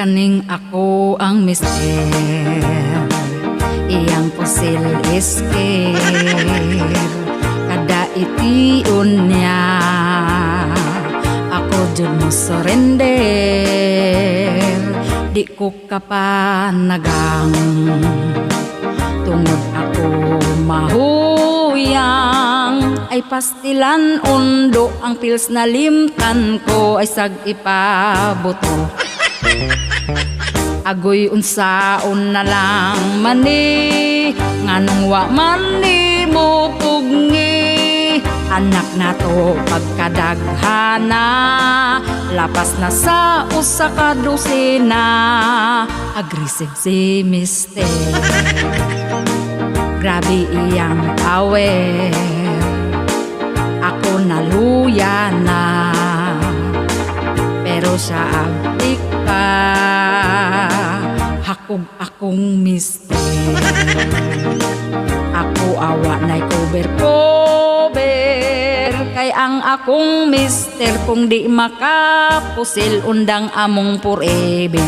kaning ako ang mister, iyang pusil isker, kada itiun niya ako jud mo surrender. Di ko kapanagang tungod ako mahuyang, ay pastilan undo ang pills na limtan ko ay sag ipabuto. Agoy unsaon na lang mani, nganong wa mani mo pugni. Anak na to pagkadaghana, lapas na sa usa ka dosena. Aggressive si mister, grabe iyang power, ako naluya na, pero siya ang tika, hakog akong mister. Ako awa na'y cover, kay ang akong mister kung di makapusil undang among forever.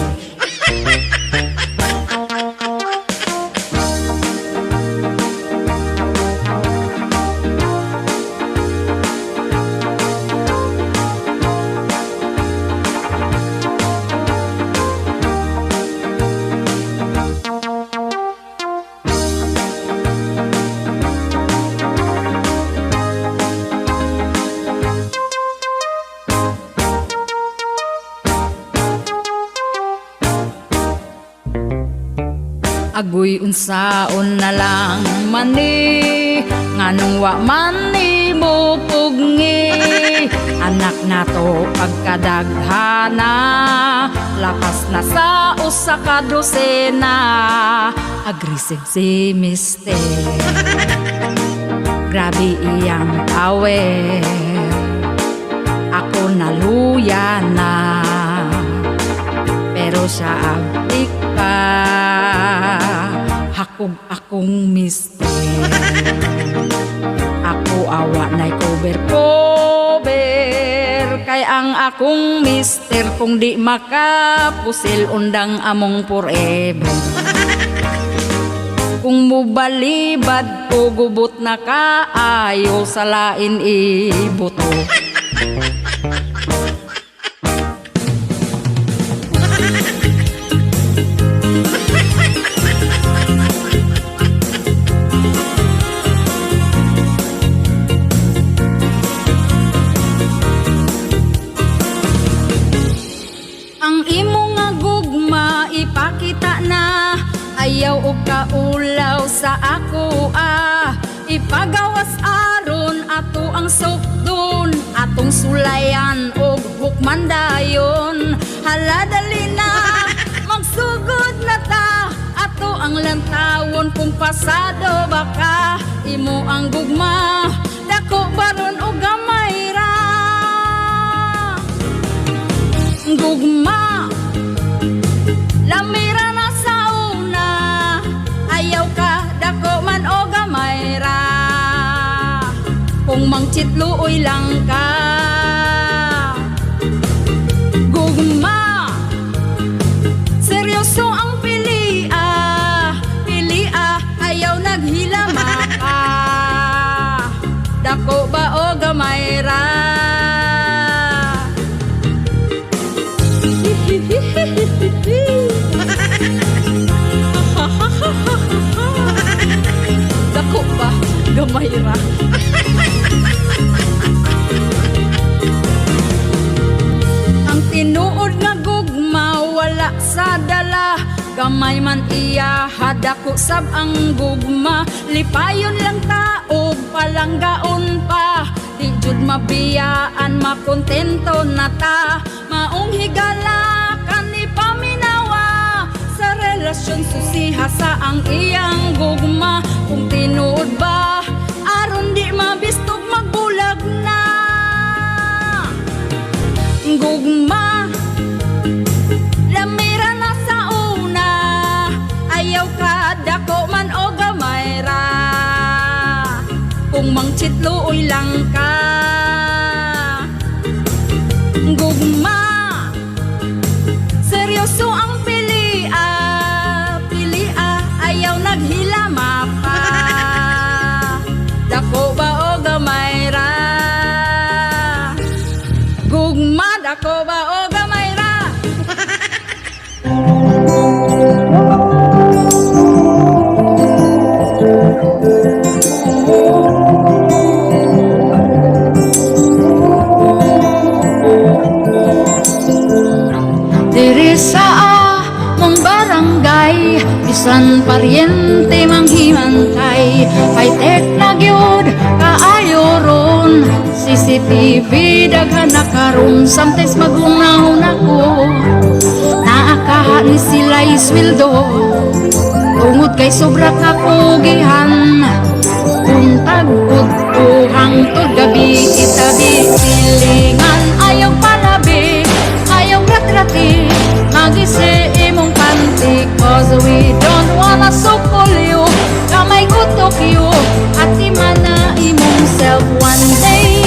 Agoy unsaon na lang mani, nganong wa mani mo pugni. Anak na to pagkadaghana, lapas na sa usa ka dosena. Aggressive si mister, grabe iyang power, ako naluya na, pero siya ang tika, hakog akong mister. Ako awa na'y cover, kay ang akong mister kung di makapusil undang among forever. Kung mubalibad ko gubot na kaayo, sa lain ibuto. Ang imo nga gugma ipakita na, ayaw og kaulaw sa ako ipagawas aron ato ang sukdon, atong sulayan og hukman dayon. Hala dali na, magsugod na ta, ato ang lantawon kung pasado baka. Imo ang gugma, dako baron og gamay ra. Gugma, lamira na sa una, ayaw ka dako man o gamay ra. Kung mangchitluoy lang ka, gugma, seryoso ang pilia, ayaw naghilama ka. Dako ba o gamay ra? Dako ba gamay ra? Ang tinuod nga gugma wala sa dala, gamay man iya hadako sab ang gugma. Lipayon lang taog palanggaon pa, di jud mabiyaan makontento na ta. Maong higala kani paminawa, sa relasyon susiha sa ang iyang gugma. Kung tinuod ba aron di mabistog magbulag na. Gugma, lamira na sa una, ayaw ka dako man o gamay ra. Kung mangchitluoy lang ka, gugma, seryoso ang Diri sa among barangay, bisan paryente manghimantay, high-tech na gyud kaayo ron. CCTV daghan na karon, sometimes magunahon ako. Naakaha ni sila isweldo, tungod kay sobra ka kugihan. Kung tagod ko hangtod gabi, itabi silingan, ayaw palabi, ayaw rat-rati, magisi imong panty, cause we don't wanna sukol you, kamay utok you, at imana imong self. One day,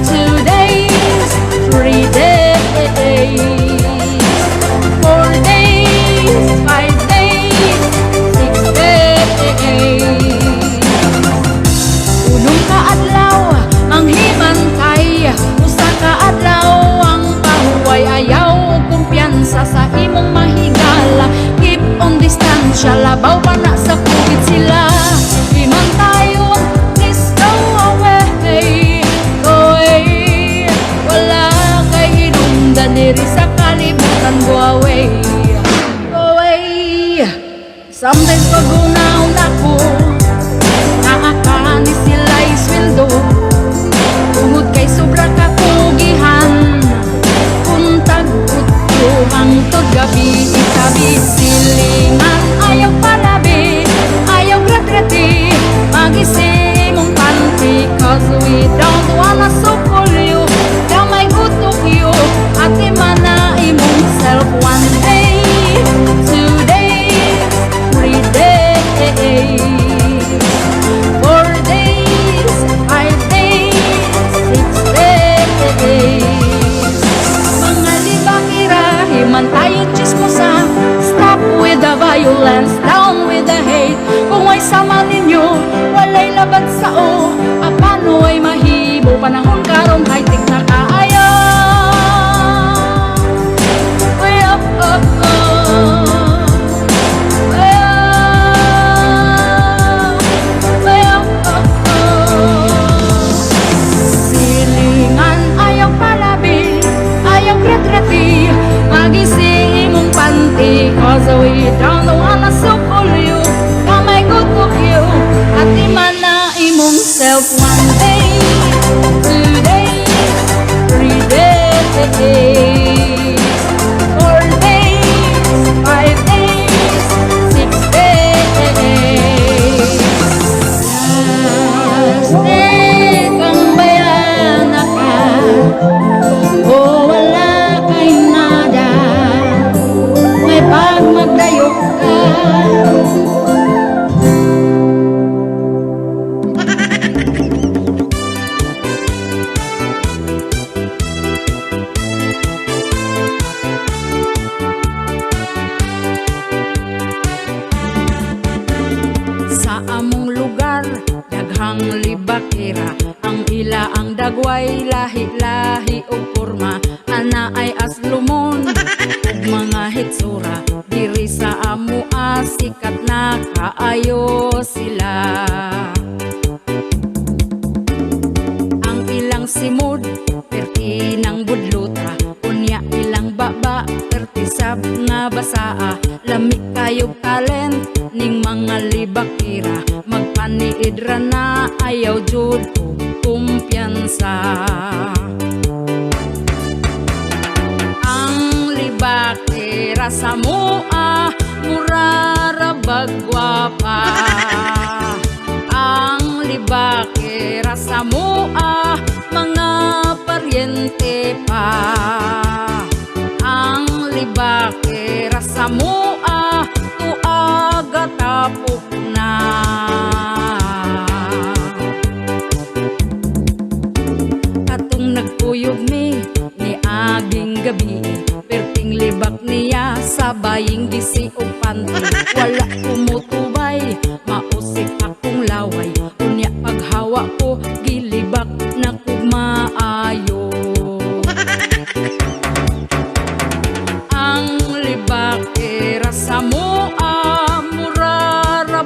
2 days, 3 days, 4 days, 5 days, 6 days. Unong kaadlaw ang himantay, usa ka adlaw ang pahuway, ayaw kumpiyansa sa imong mahigala. Keep on distansya, labaw pa na sa COVID sila. Himantayo, please go away, go away. Wala kay hinungdan diri sa kalibutan, go away, go away. Sometimes pagunahon ako, naakahan ni sila isweldo, tungod kay sobra ka kugihan. Kung tagkot ko hangtod gabi, itabi silingan, ayaw palabi, ayaw rat-rati, magisi mong panty, cause we don't wanna sukol you, kamay utok you, at imana imong self. One day, 2 days, 3 days, 4 days, 5 days, 6 days. Mga libakira, himantayo chismosa, stop with the violence, down with the hate. Kung ay sama ninyo, walay laban sa o, apano ay mahibo, panahon karon high-tech na kaayo. Way up, up, up. Silingan, ayaw palabi, ayaw rat-rati, magisi imong panty, cause we don't wanna sukol you, kamay gutok you, at imana imong self. One day, 2 days, 3 days, 4 days, 5 days, 6 days. Plastic ang bayana ka, o wala kay nada, may pag magdayok ka. Sa among lugar, daghang libakira, ang ila ang dagway, lahi-lahi o porma, ana ay aslumon ug mga hitsura. Diri sa amua, sikat na kaayo sila. Ang ilang simod, perti ng budluta, unya ilang baba, pertisab nga basaa, lamig kayog talent ning mga libakira, magpaniidra na ayaw jud og kumpiyansa. Ang libakira sa mua, murara bagwapa. Ang libakira sa mua, mga paryente pa. Ang libakira sa mua, tuaga tapok na. Katong nagpuyog ni aging gabi, perting libak niya sa baying gisi o panty. Wala kumutubay, mausik akong laway, unya paghawa ko, gilibak na kumaayo. Ang libakira sa mua, murara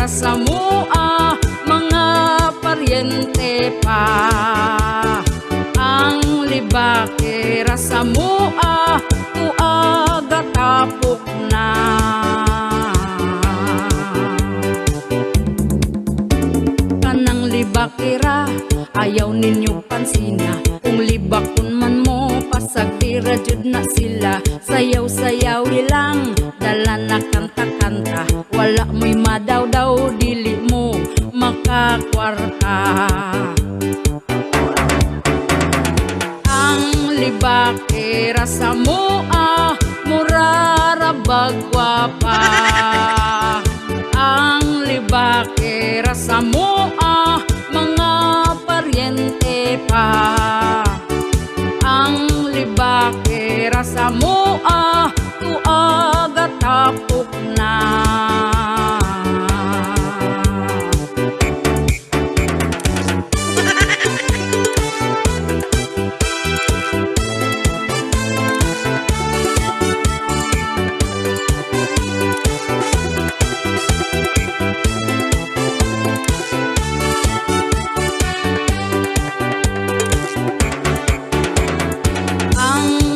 ra sa mua, mga paryente pa. Ang libake ra sa mua, tuaga tapok na. Kanang libakira, ayaw ninyo pansina. Kung libakon man mo, pasagtira jud na sila. Sayaw-sayaw ilang, dala na kanta-kanta. Wala mo'y madaw-daw, dili mo makakwarta. Ang libakira sa mua, murara bagwapa. Ang libakira sa mua, mga paryente pa. Ang libakira sa mua, tuaga tapok na.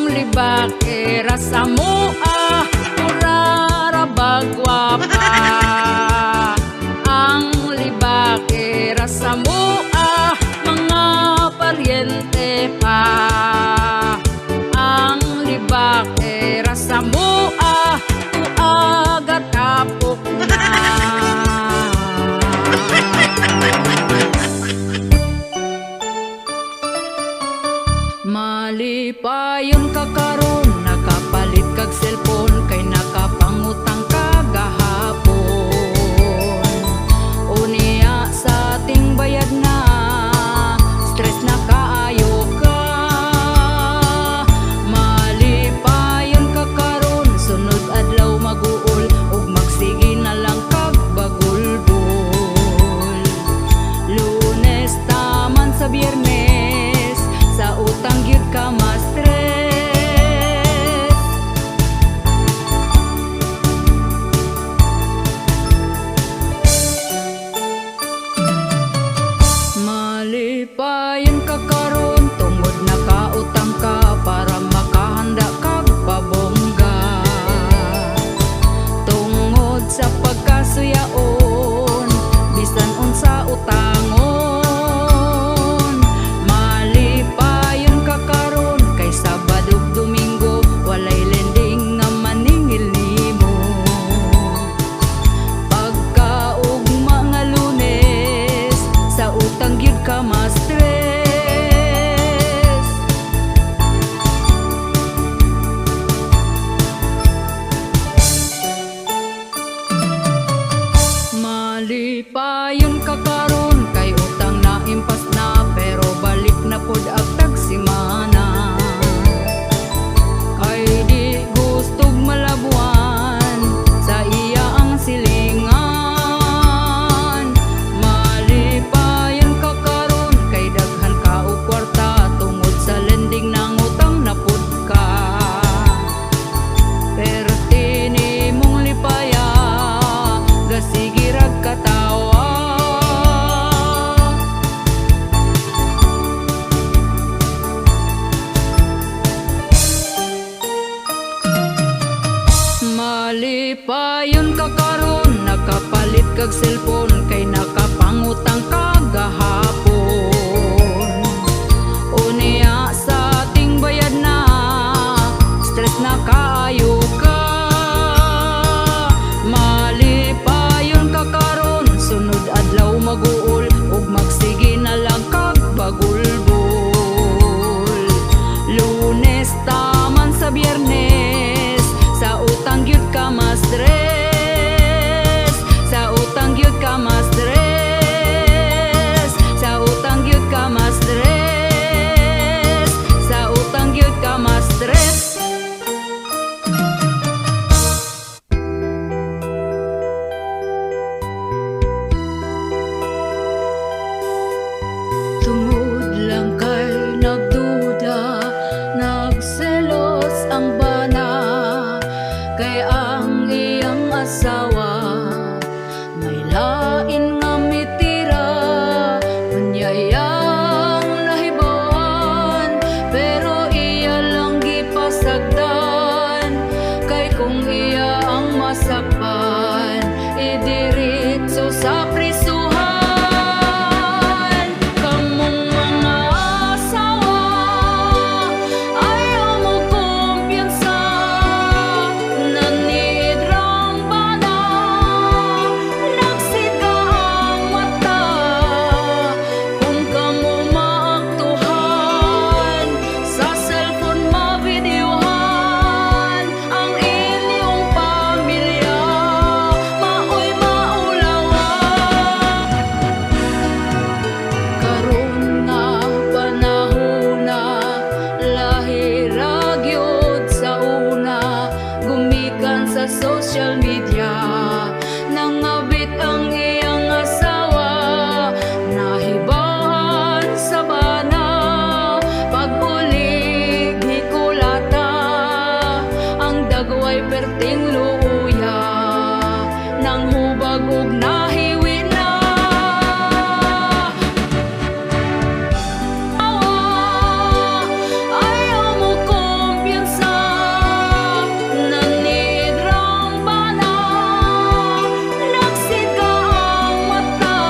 Libakira sa mua, murara bagwapa. Ang libakira sa mua, mga paryente pa. Ang libakira sa mua, tuaga tapok na. Malipayon ka karon, nakapalit kag cellphone, kay nakapangutang ka gahapon. Unya sa ating bayad na, stress na kaayo ka. Malipayon ka karon, sunod adlaw maguol, ug magsige na lang kag bagulbol. Lunes taman sa Biyernes, sa utang gyud ka ma-stress. Malipayon ka karon, tungod nakautang ka para makahanda kag pabongga. Tungod sa pagkasuyaon, bisan unsa utangon. Malipayon ka karon, kay Sabado ug Domingo, walay lending nga maningil nimo. Pagkaugma nga Lunes, sa utang gyud ka ma-stress. Malipayon ka karon, kay utang na impas na, pero balik na pod agtag simana. Kay di gustog malabuan, sa iya ang silingan. Malipayon ka karon, kay daghan ka og kwarta, tungod sa lending nang utang na pod ka. Perti nimong lipaya, gasige rag katawa. Malipayon ka karon, nakapalit kag cellphone, kay nakapangutang ka gahapon. Unya sa ating bayad na, stress na kaayo ka. Malipayon ka karon, sunod adlaw maguol, ug magsige na lang kag bagulbol. Lunes taman sa Biyernes, sa utang gyud ka ma-stress. Sa utang gyud ka ma-stress. Sa utang gyud ka ma-stress. Sa utang gyud ka ma-stress. Tungod lang kay nagduda, nagselos ang bana, kay ang iyang asawa may social media. Nangabit ang iyang asawa, nahibawan sa bana. Pag-ulig hikulata, ang dagway perting luya, nang hubag ug nahiwi na. Ayaw mo kumpiyansa, nanidrang bana. Nagsika ang mata,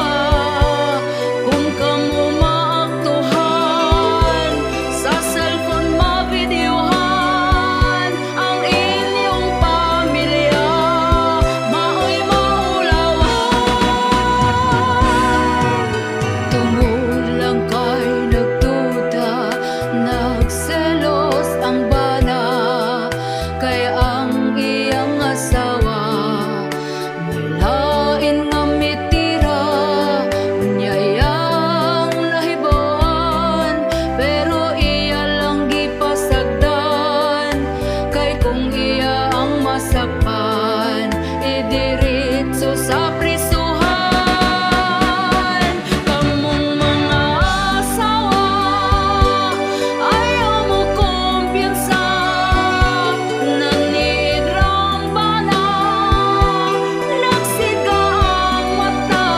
kung kamo maaktuhan. Sa cellphone mabidyuhan ang inyong pamilya, maoy maulawan. Tungod lang kay nagduda, nagselos ang bana, kay ang iyang asawa may lain nga mitira. Unyayang nahibawan, pero iya lang gipasagdan, kay kung iya ang masakpan, idiritso sa prisuhan. Kamong mga asawa, ayaw mo kumpiyansa, nanidrang bana. Nagsika ang mata,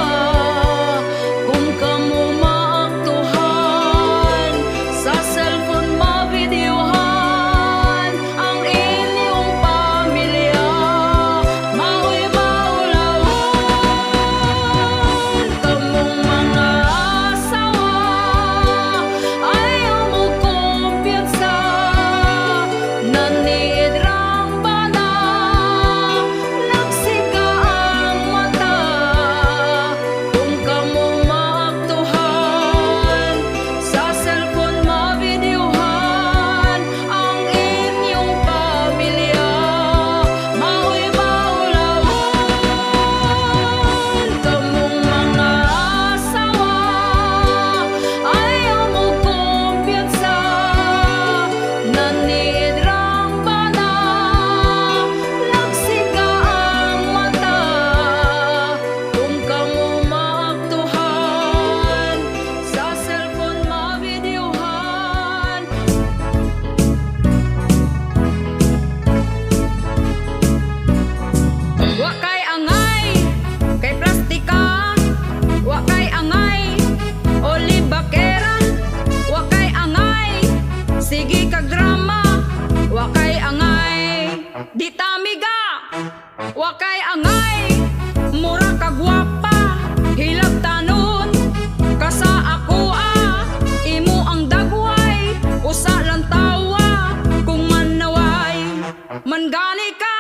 kung kamo maaktuhan. Sa cellphone mabidyuhan ang inyong pamilya, maoy maulawan. Kamong mga asawa, ayaw mo kumpiyansa, nanidrang bana. Nagsika ang mata, kung kamo maaktuhan. Sa cellphone mabidyuhan ang inyong pamilya, maoy maulawan. Kamong mga asawa, ayaw mo kumpiyansa, nanidrang bana. Nagsika ang mata, kung kamo maaktuhan. Sa cellphone mabidyuhan. Wa kay angay, kay plastika. Wa kay angay, oli bakera. Wa kay angay, sige kag drama. Wa kay angay, di tamiga. Wa kay angay, mura ka gwapa. Hilab tanon, kasa ako imo ang dagway. Usa lang tawa, kung manaway, mangani ka.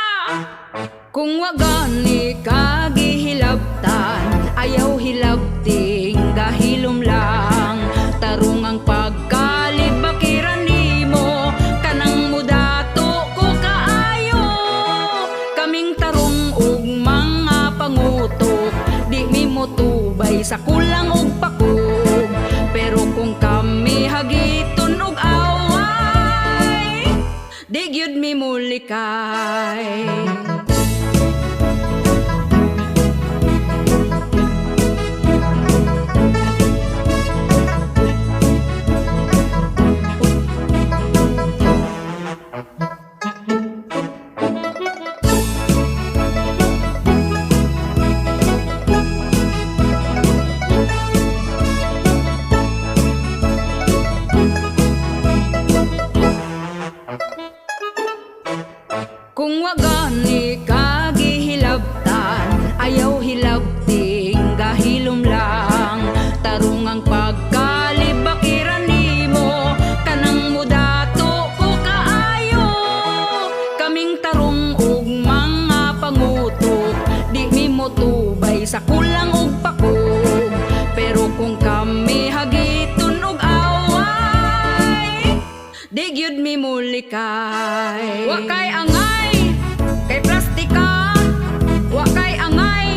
Kung wagani ka gihilabtan, ayaw hilabting gahilom lang. Tarong ang pagkalibakiran nimo, kanang mudato ko kaayo. Kaming tarong ug mga pangutok, di mi mo tubay sa kulang ug pakog. Pero kung kami hagiton og away, di gyud mi mulikay. Kung wagani ka gihilabtan, ayaw hilabting gahilom lang. Tarong ang pagkalibakiran nimo, kanang mudato ko kaayo. Kaming tarong ug mga pangutok, di mi mo tubay sa kulang ug pakog. Pero kung kami hagiton og away, di gyud mi mulikay. Wa kay angay, kay plastika. Wa kay angay,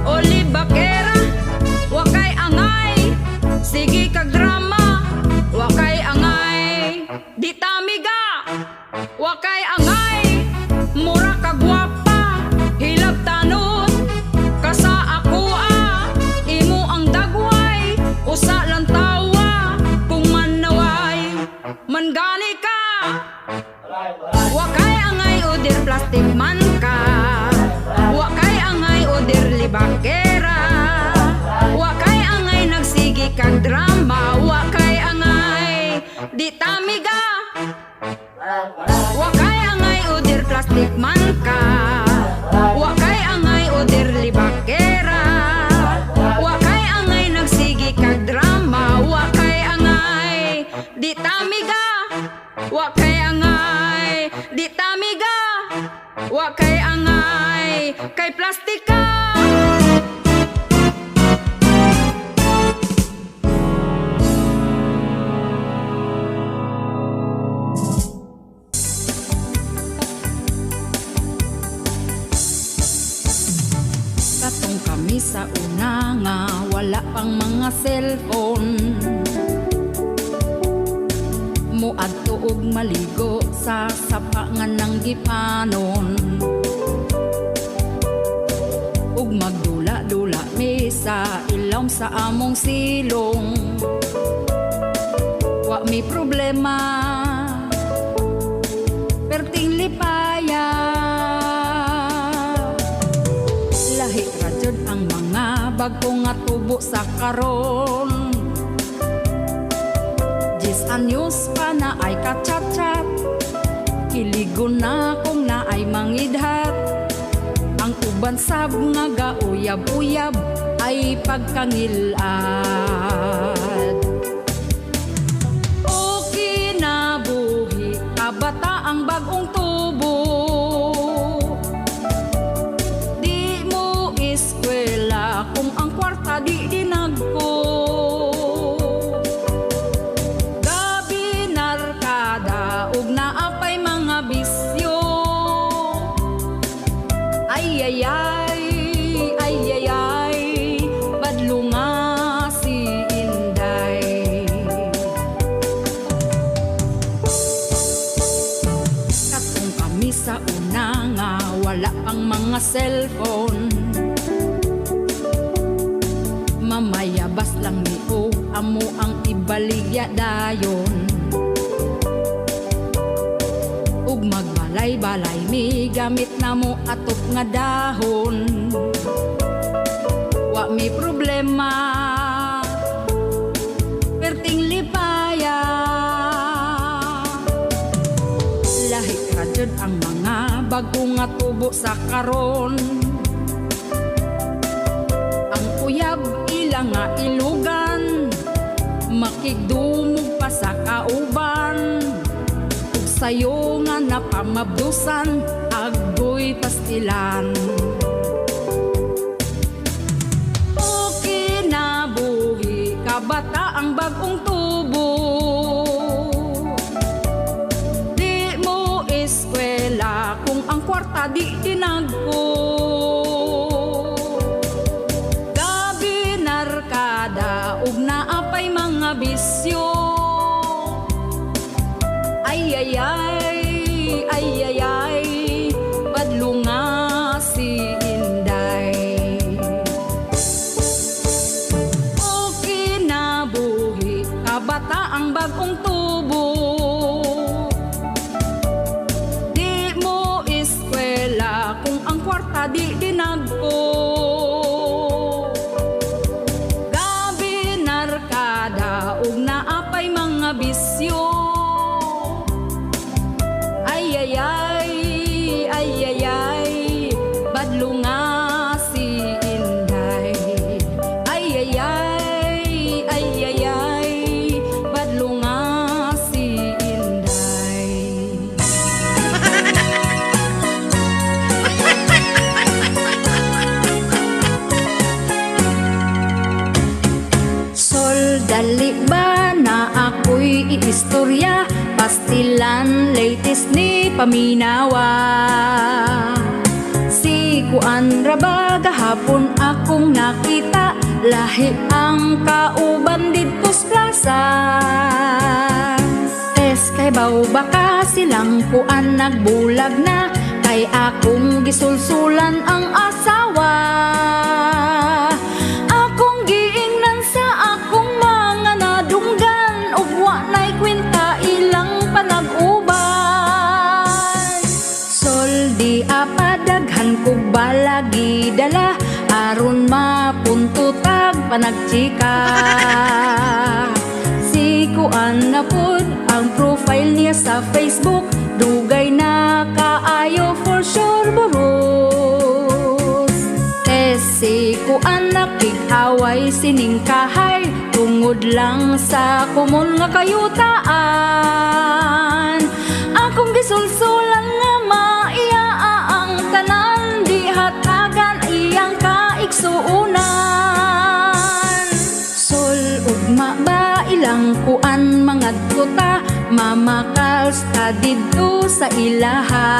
oli bakera. Wa kay angay, sige kag drama. Wa kay angay, di tamiga. Wa kay angay, mura ka gwapa. Wa kay angay udir plastic man ka, wa kay angay udir libakera, wa kay angay nagsigi kag drama, wa kay angay di tamiga, wa kay angay di tamiga, wa kay angay kay plastika. Katong kami sa una nga wala pang mga cellphone, muadto og maligo sa sapangan ng gipanon, ug magdula-dula mi sa ilawom sa among silong. Wa mi problema perting lipaya, lahi ra jud ang mga bago nga tubo sa karon. 10 anyos pa na ay kachat-chat, kiligon na kung na ay mangidhat. Ang uban sab nga gauyab-uyab ay pagkangilad. O kinabuhi kabata ang bagong tubo, di mo eskwela kung ang kwarta di dinagko. Gabi narkada ug naapay mga bisyo, ay ay ay, ay ay ay, badlo nga si Inday. Katong kami sa una nga wala pang mga cellphone, mamayabas lang ni o amo ang ibaligya dayon, ug magbalay-balay mi gamit na mo atop nga dahon. Wa mi problema perting lipaya, lahi ra jud ang mga bago nga tubo sa karon. Ang uyab ilang nga ilugan, makigdumog pa sa kauban, ug sayo nga napamabdusan agoy pastilan. O kinabuhi kabata ang bagong tubo, di mo eskwela kung ang kwarta di dinagko. Gabi narkada ug naapay mga bisyo, ay ay ay, ay ay ay, badlo nga si Inday. O kinabuhi kabata ang bagong tubo, di mo eskwela kung ang kwarta di dinagko. Gabi narkada ug naapay mga bisyo, ay ay ay, ay ay ay, badlo nga si Inday. Ay ay ay, ay ay ay, badlo nga si Inday. Sol, dali ba na ako'y iistorya, pastilan latest ni paminawa. Si Kuan Raba gahapon akong nakita, lahi ang kauban dito sa plaza. Kay baw baka silang Kuan nagbulag na, kay akong gisulsulan ang asawa. Akong giingnan sa akong mga nadunggan, ug wa na'y kwenta ilang panag-uban. Soldi apadaghan kog balagi dala, aron mapuntutag panagchika. Si Kuan na pud ang profile niya sa Facebook, syorboros. Tesi ko anak away siningkahay tungod lang sa kumon nga kayutaan. Akong gisulsulan nga maiya ang tanan di hatagan iyang kaiksuunan. Sol ugma ba ilang kuan mga tuta mamakals ta didto sa ilaha.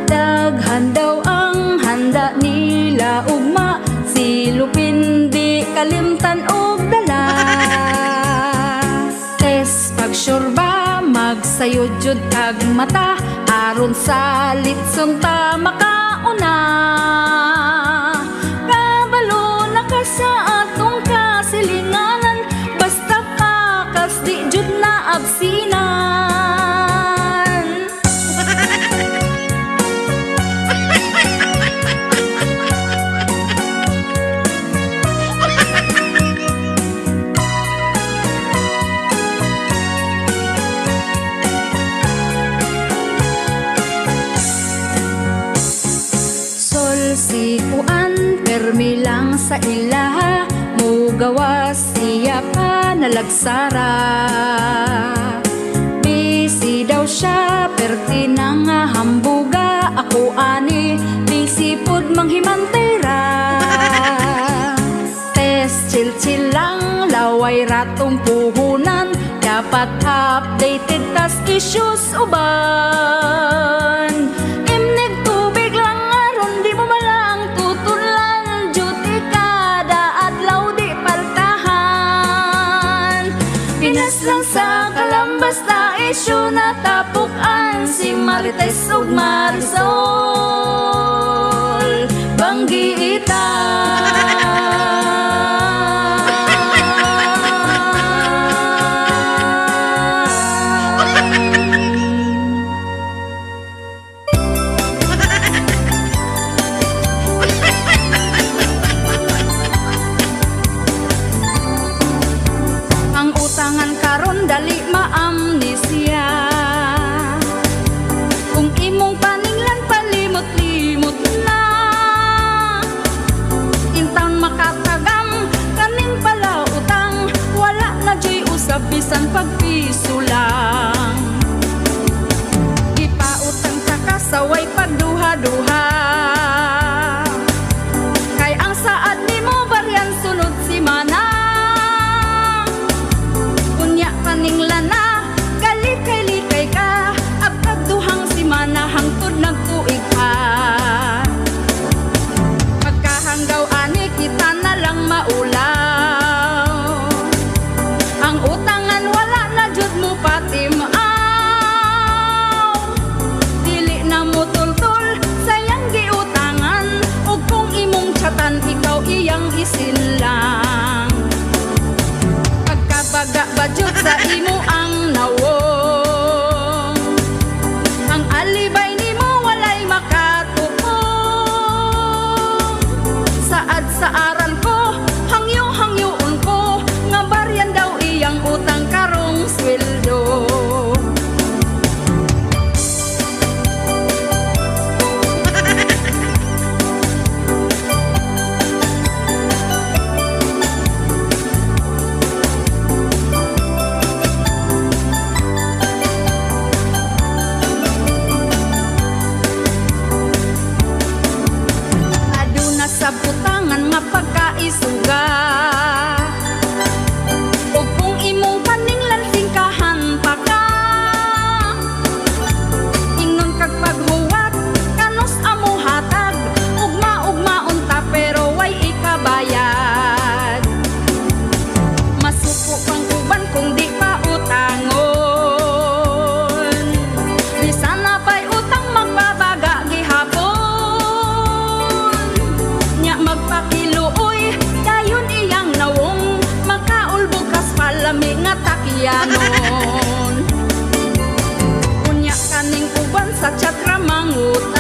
Daghan daw ang handa nila ugma silupin di kalimtan og dala. Tes pagsurba magsayod jud kag mata aron sa litson ta makauna. Kabalo na ka sa atong kasilinganan basta pakas di jud na absinan. Si kuan permi lang sa ilaha mugawas siya pa nalagsara. Busy daw siya perti nang hambuga ako ani busy pud manghimantera. Test chill lang laway ratong puhunan dapat updated tas issues uban. Pinas lang sa kalambas na isyu natapukan si Marites ug Marisol Banggiita. Utangan karon dali maamnesia. Kung imong paninglan palimot-limot na intaon makatagam kaning pala utang wala na joy usab bisan pagpiso lang. Ipautang ta kasaway pagduha-duha kay ang saad nimo baryan sunod si mana. Paninglan na galikay-likay ka abkag duhang simana hangtod nagtuig ka. Pagkahanggaw ani kita na lang maulaw. Ang utangan wala na jud mo patimaw. Dili na mo tultul sayang giutangan ug kung imong chatan ikaw iyang isinlang. Baga bajud sa imo ang nawong. Ang alibay nimo walay makatupong. Saad sa aral ko hangyo-hangyoon ko nga baryan daw iyang utang karong sweldo. Sa butangan nga pagkaisuga ug kung imong paninglan singkahan pa ka ingon kag paghuwat kanos amo hatag ugma-ugmaon ta pero way ikabayad. Masuko pang uban kung di pa utangon bisan na pa'y utang magbabaga gihapon. Magpakiluoy dayon iyang nawong makaulbukas palami nga takyanon. Unya kaning uban sa tsatra mangutang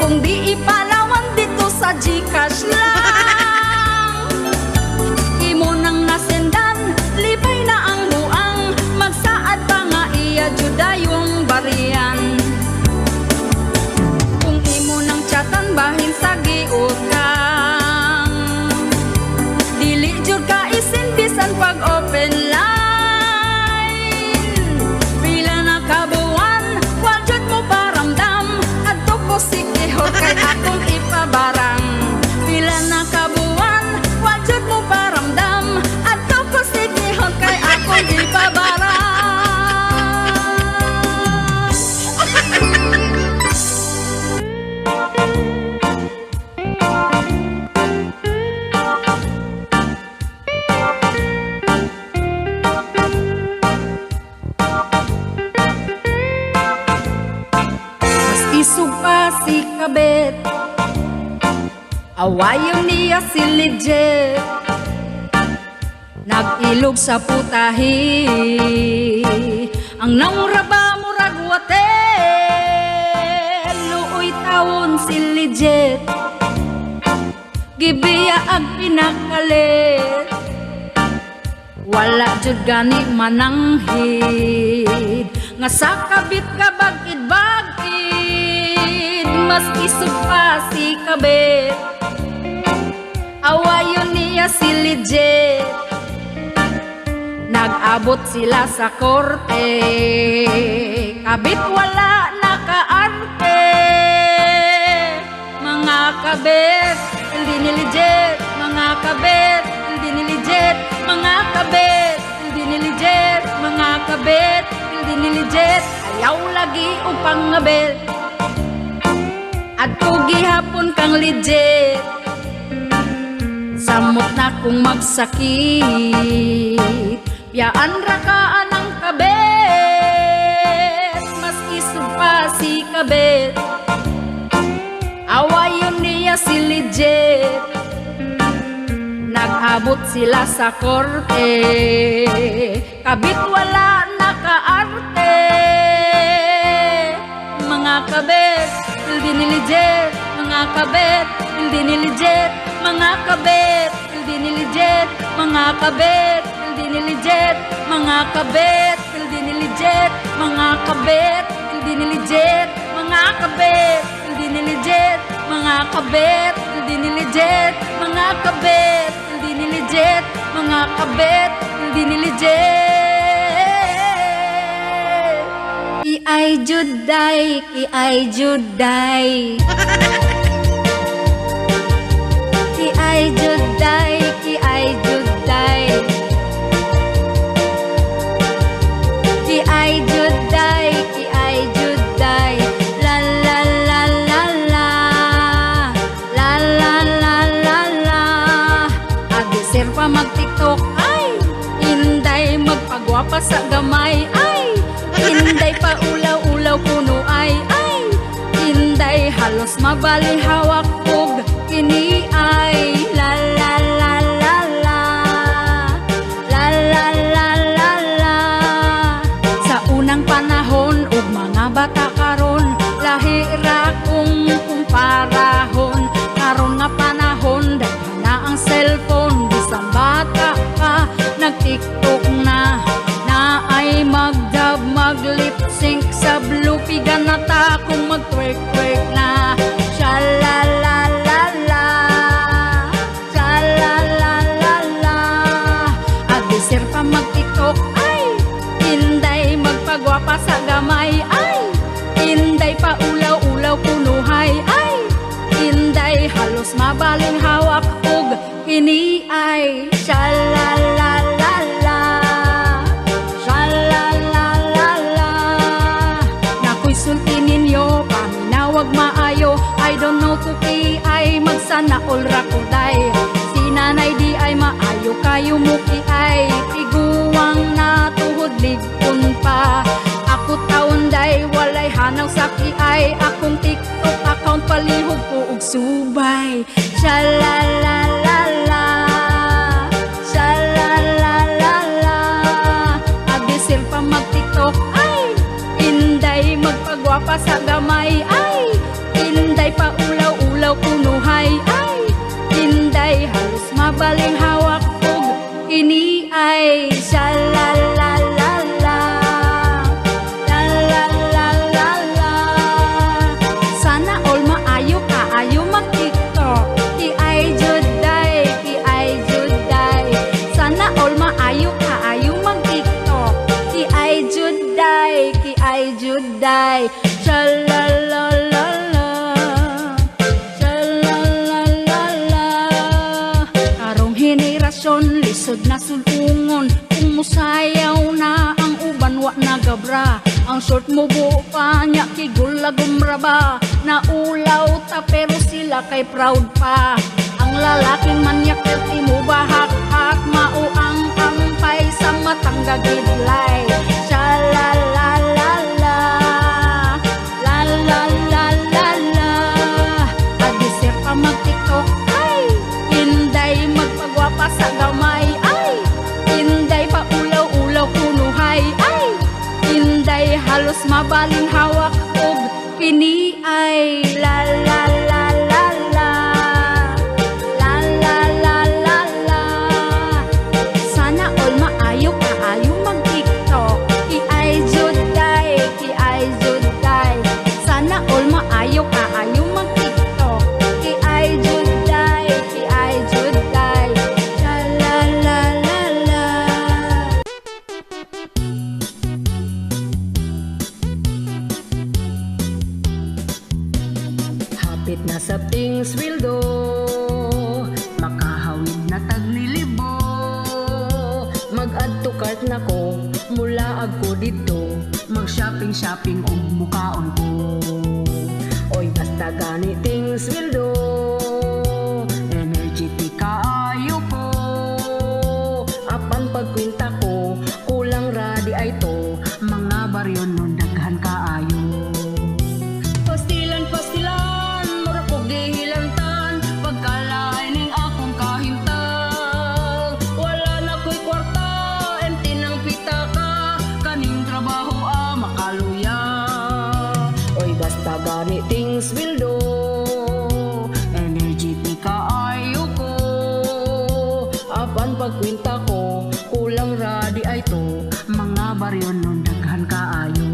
kung di ipalawan dito sa Gcash lang. Imo nang nasendan libay na ang buang magsaad pa nga iya judayong bari. Maskisog pa si kabit, awayon niya si legit. Nag-ilog sa putahi, ang nangraba murag wate. Luoy tawon si legit, gibiya ag pinakalit. Wala jud gani mananghid, nga sa kabit ka bagid-bagid. Maski pa si kabit, awayon niya si legit. Nag-abot sila sa korte, kabit wala nakaarte. Mga kabit, hindi ni legit. Mga kabit, hindi ni legit. Mga kabit, hindi ni legit. Mga kabit, hindi ni legit. Ayaw lagi upang ngabit, at gihapon kang legit. Samot na kung magsakit, biyaan rakaan ang kabit. Maski pa si kabit, awayon niya si legit. Nag-abot sila sa korte, kabit wala nakaarte. Mga kabit, hindi ni legit. Mga kabit, hindi ni legit. Mga kabit, hindi ni legit. Mga kabit, hindi ni legit. Mga kabit, hindi ni legit. Mga kabit, hindi ni legit. Mga kabit, hindi ni legit. Mga kabit, hindi ni legit. Mga kabit, hindi ni legit. Mga kabit, hindi ni legit. Kiay juday, kiay juday. Kiay juday, kiay juday. Kiay juday, kiay juday. La la la la la. La la la la la. Agisir pa mag-tiktok, ay. Inday magpagwapa sa gamay, ay. Inday pa ulaw-ulaw kuno, ay. Inday halos mabali hawak og kini, ay. La la la la la. La la la la la. Sa unang panahon ug mga bata karon, lahi ra kung kumparahon. Karon nga panahon daghan na ang cellphone, bisan bata ka nag-tiktok na. Na ay mag-dub, mag-lip sync sa Bluepie, ganata kung mag-twerk-twerk na. Sha-la-la-la-la, sha-la-la-la-la. Agisir pa mag-tiktok, ay. Inday magpagwapa sa gamay, ay. Inday pa ulaw-ulaw kunuhay, ay. Inday halos mabaling hawak og kini, ay. Sha-la-la-la-la, sha-la-la-la-la. Nako'y sulti ninyo, paminawag maayo. I don't know to kay ay magsana all rakuday. Si nanay di ay maayo kayo muki, ay. Tiguwang na tuhod ligpon pa. Ako taon day walay hanaw sa kiay. Akong TikTok account palihog ko og subay. Sha-la-la-la-la, sha-la-la-la-la. Agisir pa mag-tiktok, ay. Inday magpagwapa sa gamay, ay. Inday pa ulaw-ulaw kunuhay, ay. Inday halos mabaling hawak og kini, ay. Sha-la-la-la-la, la-la-la-la-la. Sana all maayo kaayo mag-tiktok. Kiay juday, kiay juday. Sana all maayo kaayo mag-tiktok. Kiay juday, kiay juday. Sha-la-la-la-la, sha-la-la-la-la. Karong henerasyon lisod na sulungon, kung musayaw na ang uban wa nagabra. Ang short mo buo pa nya kigula gumraba. Naulaw ta pero sila kay proud pa. Ang lalaking manyak perti mo bahak-hak, mao ang kampay sa matang gagidlay. Sha-la-la-la-la, la-la-la-la. maayo kaayo mag-TikTok. Kiay juday, la la la la la. Hapit na sa sweldo, makahawid na taglilibo. Mag-add to cart na ko, mula agko dito, mag-shopping og mukaon ko. Oy basta ganiting sweldo, energetic kaayo ko. Apan pagkwinta ko, kulang radi ay to, mga baryon nun daghan kaayo. Pastilan, mura ko gihilantan, pagkalain ning akong kahintang. Wala na ko'y kwarta, empty ng pitaka, kaning trabaho makaluya. Oy basta ganiting sweldo, energetic kaayo ko. Apan pagkwinta ko, kulang radi ay to, mga baryon nun daghan kaayo.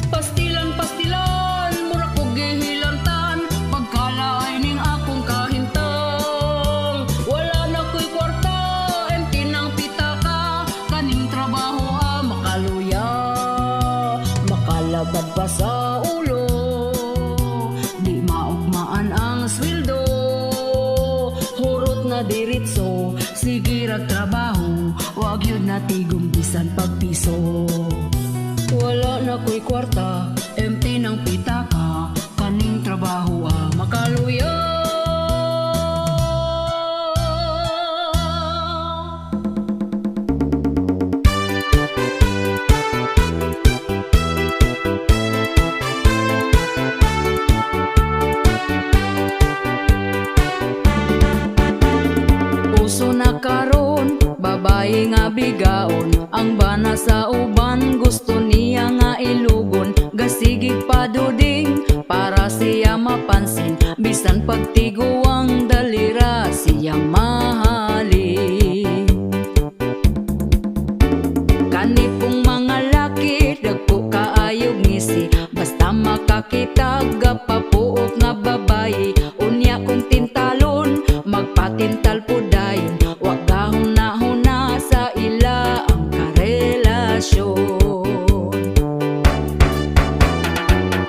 Pastilan, mura ko gihilantan, pagkalain ning akong kahintang. Wala na ko'y kwarta, empty ng pitaka, kaning trabaho makaluya. Makalabad pa sa ulo, di maugmaan ang sweldo. Hurot na diritso, sige rag trabaho, wag yun na tigong bisan pagpiso. Wala na ko'y kwarta, empty ng pitaka, kaning trabaho makaluya. Uso na karon, babae nga bigaon, ang bana sa uban gusto niya nga ilugon. Gasigig paduding para siya mapansin, bisan pagtiguang dalira siya mahalin. Kanipong mga laki dagko kaayog ngisi, basta makakita gapapuok nga babae. Unya kong tintalon, magpatintal po dayon, wag gahuna-huna sa ila ang karelasyon.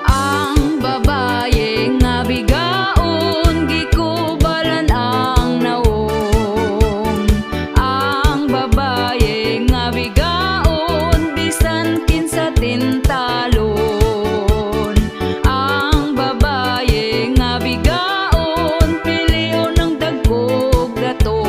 Ang babae nga bigaon, gikubalan ang naong. Ang babae nga bigaon, bisan kinsa tintalon. Ang babae nga bigaon, piliyon ng dagkog datong.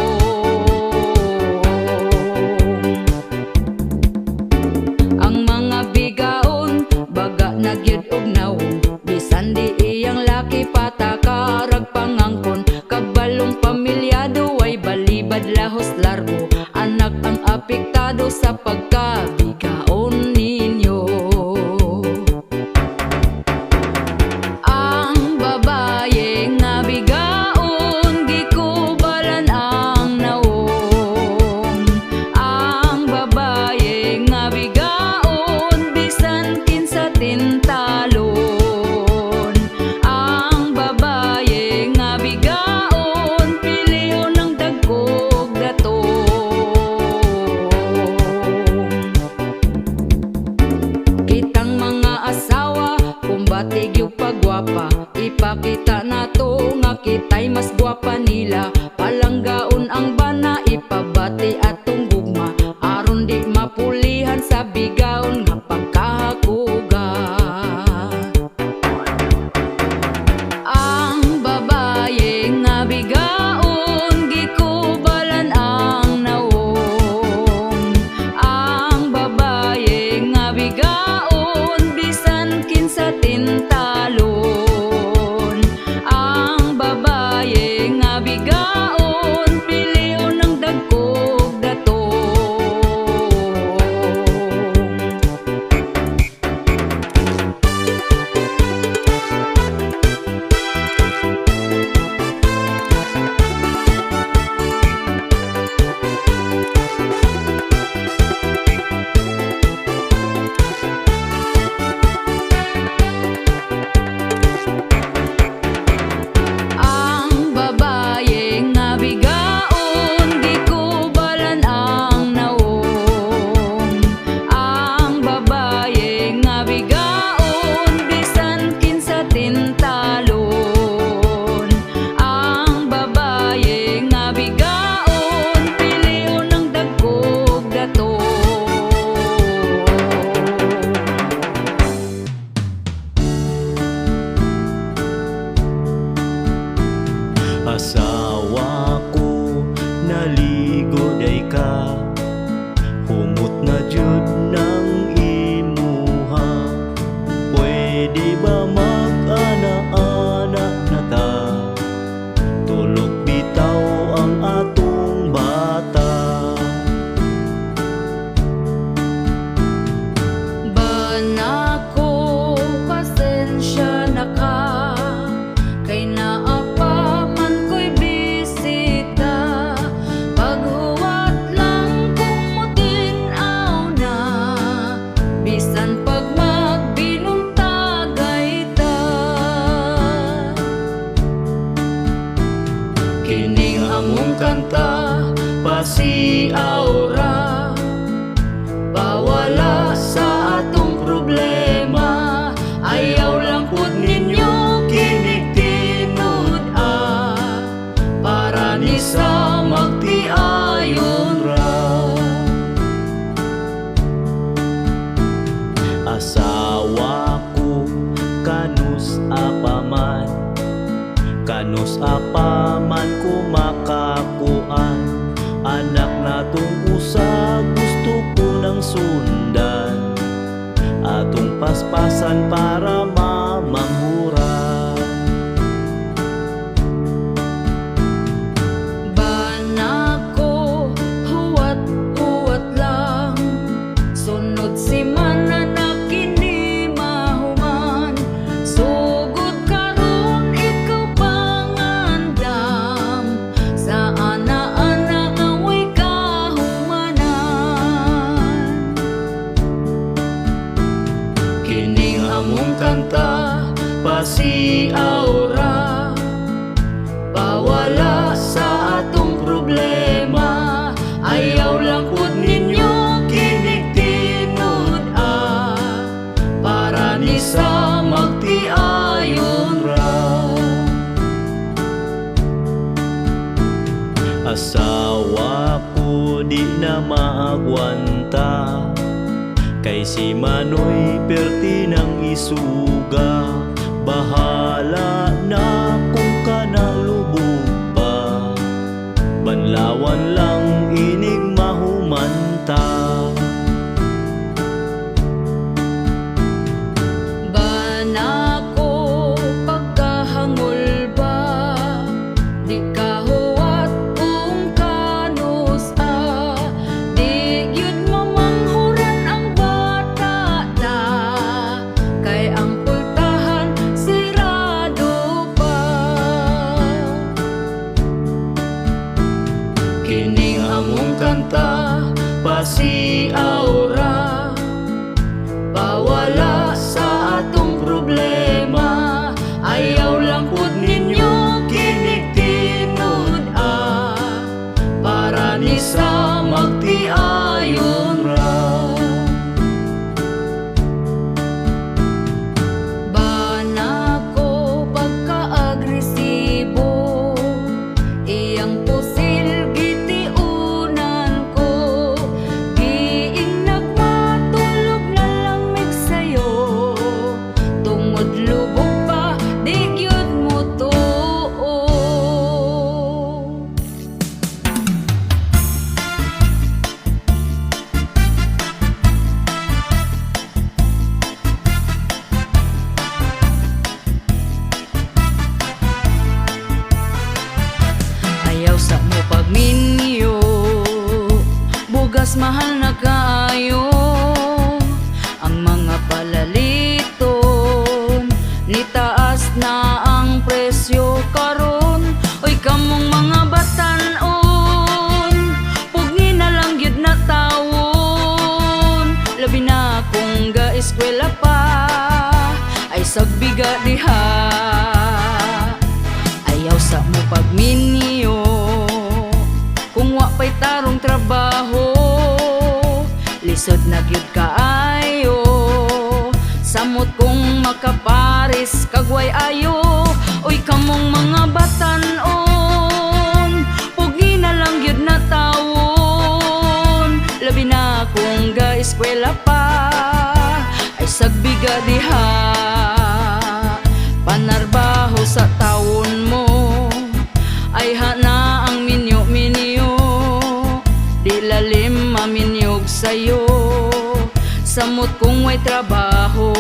Ang mga bigaon, baga nagyud og naong, bisan di iyang laki patakarag pangangkon. Kabalong pamilyado ay balibad lahos largo, anak ang apektado sa pagkabigaon ninyo. Ang babae nga bigaon, gikubalan ang naong. Ang babae nga bigaon, bisan kinsa tintalon. Ang babae nga bigaon, piliyon ng dagkog datong. Kitang mga asawa, kumbatig yung pagwapa, ipakita nato nga kita'y mas gwapa nila. Palanggaon ang bana, ipabati atong gugma, aron di mapulihan sa bigaon nga pagkahakuga. Ang babae nga bigaon, gikubalan ang naong. Ang babae nga bigaon, bisan kinsa tintalon. Ang babae nga bigaon, piliyon ng dagkog Asawa ko naligoday ka, humot na jud ng imuha. Pwede ba mag-ana-ana na ta? Tulog bitaw ang atong bata. Banako, pasensya na ka, kay naapa man ko'y bisita. Paghuwat lang kung mutinaw na, bisan pag magbinuntagay ta. Kining among kanta, pasiaw ra, bawala sa atong problema. Ayaw lang pud ninyo kinig-tinud para ni sa magtiayon ra. Asawa ko kanus apaman, kanus apaman ko makakuan. Anak natong usa gusto ko nang sundan, atong paspasan para mamanghura. Banako, huwat-huwat lang, sunod si mana na kini mahuman. Sugod karon ikaw pangandam, sa ana-ana nga way kahumanan. Kining among kanta, pasiaw ra, bawala sa atong problema. Ayaw lang pud ninyo kinig-tinud para ni sa magtiayon ra. Asawa ko di na maagwanta, kay si Manoy perti ng isuga. Bahala na kung kanalubog pa, banlawan lang inig mahumanta. Banako, pagkahangol ba, di ka huwat kung kanus di yun mamanghuran ang bata da, kay ang pultahan sirado pa. Kining among kanta, pasiaw ra, bawala sa atong problema. Ayaw lang pud ninyo kinig-tinud para ni sa magtiayon ra. Banako, pagka-agresibo, iyang pusil gitiunan ko. Giing nagmatulog na lamig sa'yo, tungod lubog pa, di gyud mo tuo. Ayaw sa mo pagminyo, bugas mahal na kayo. Ang mga palaliton, nitaas na ang presyo karon. Oy kamong mga batan-on, pugni na lang gyud na tawon. Labi na kung ga-eskwela pa, ay sagbiga diha. Ayaw sa mo pagminyo, kung wa pa'y tarong trabaho, lisod na gyud kaayo. Samot kung makaparis kagway ayo. Oy kamong mga batan-on, pugi na lang gyud na tawon. Labi na kung ga-eskwela pa, ay sagbiga diha. Panarbaho sa tawon mo, samot kung way trabaho.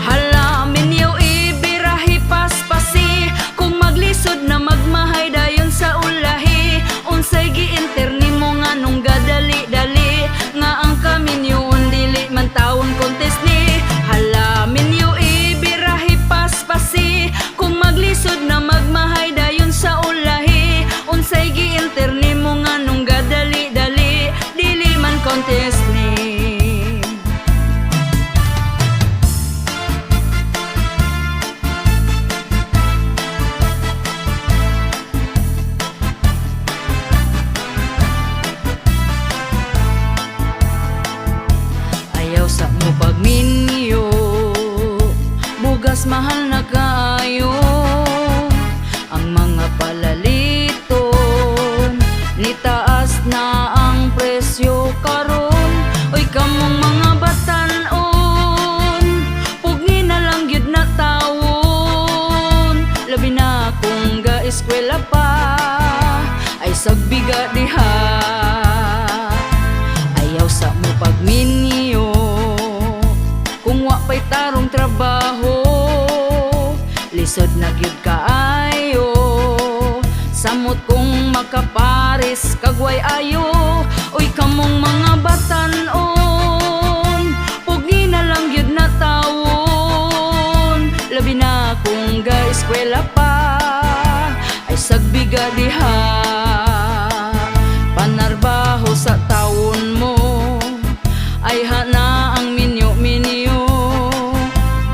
Hala minyo ibirahi paspasi, kung maglisod na magmahay dayon sa ulahi. Unsay giinterni mo nga nung gadali-dali, nga ang kaminyon dili man taon contest ni. Hala minyo ibirahi paspasi, kung maglisod na magmahay dayon sa ulahi. Unsay giinterni mo nga nung gadali-dali, dili man contest ni. Ayaw sa mo pagminyo, bugas mahal na kayo. Ang mga palaliton, nitaas na ang presyo karon. Oy kamong mga batan-on, pugni na lang gyud na tawon. Labi na kung ga-eskwela pa, ay sagbiga diha. Ayaw sa mo pagminyo, kung wa pa'y tarong trabaho. Lisod na gyud kaayo, samot kung makaparis kagway ayo. Uy kamong mga batan-on, pugni na lang gyud na tawon. Labi na kung ga-eskwela pa, ay sagbiga diha. Panarbaho sa taon mo, ay hana ang minyo-minyo.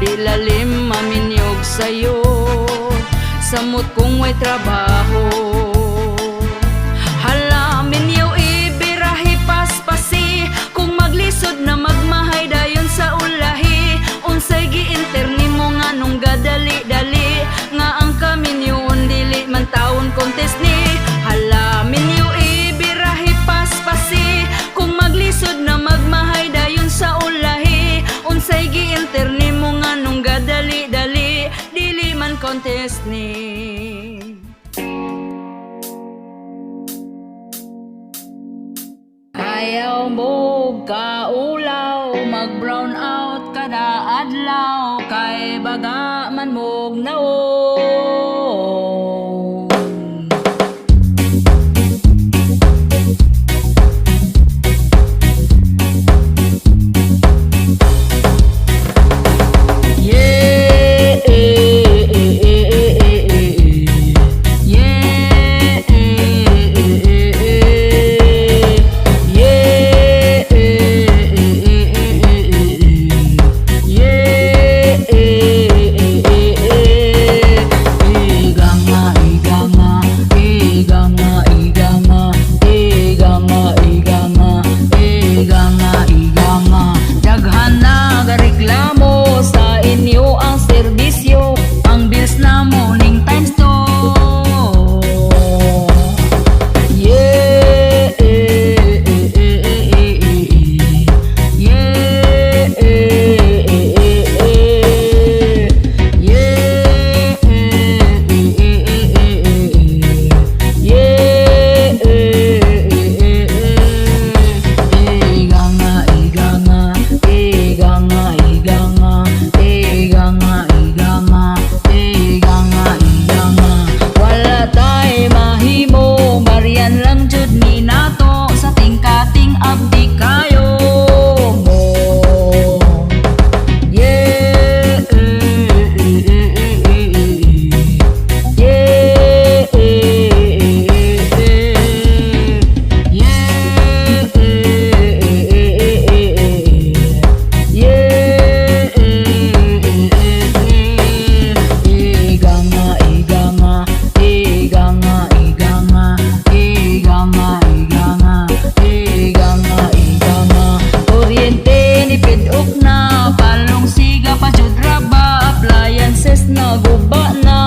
Di lalim maminyog sa'yo, samot kung way trabaho. Hala minyo ibirahi paspasi, kung maglisod na magmahay dayon sa ulahi. Unsay giinterni mo nga nung gadali-dali, nga ang kaminyon dili man taon contest ni. Hala minyo ibirahi paspasi, kung maglisod na magmahay dayon sa ulahi. Unsay giinterni mo nga nung gadali-dali, dili man contest ni. Ayaw mo kaulaw, mag-brown out kada adlaw, kay baga man mog naon. Daghan na gareklamo sa inyo ang serbisyo, ang bills na mo ning times 2. Wala tay mahimo, barian lang jud ni nato, sa tingkating abdi kayo mo. Kuryente ni pidok na, palong siga pa jud raba, appliances na guba na.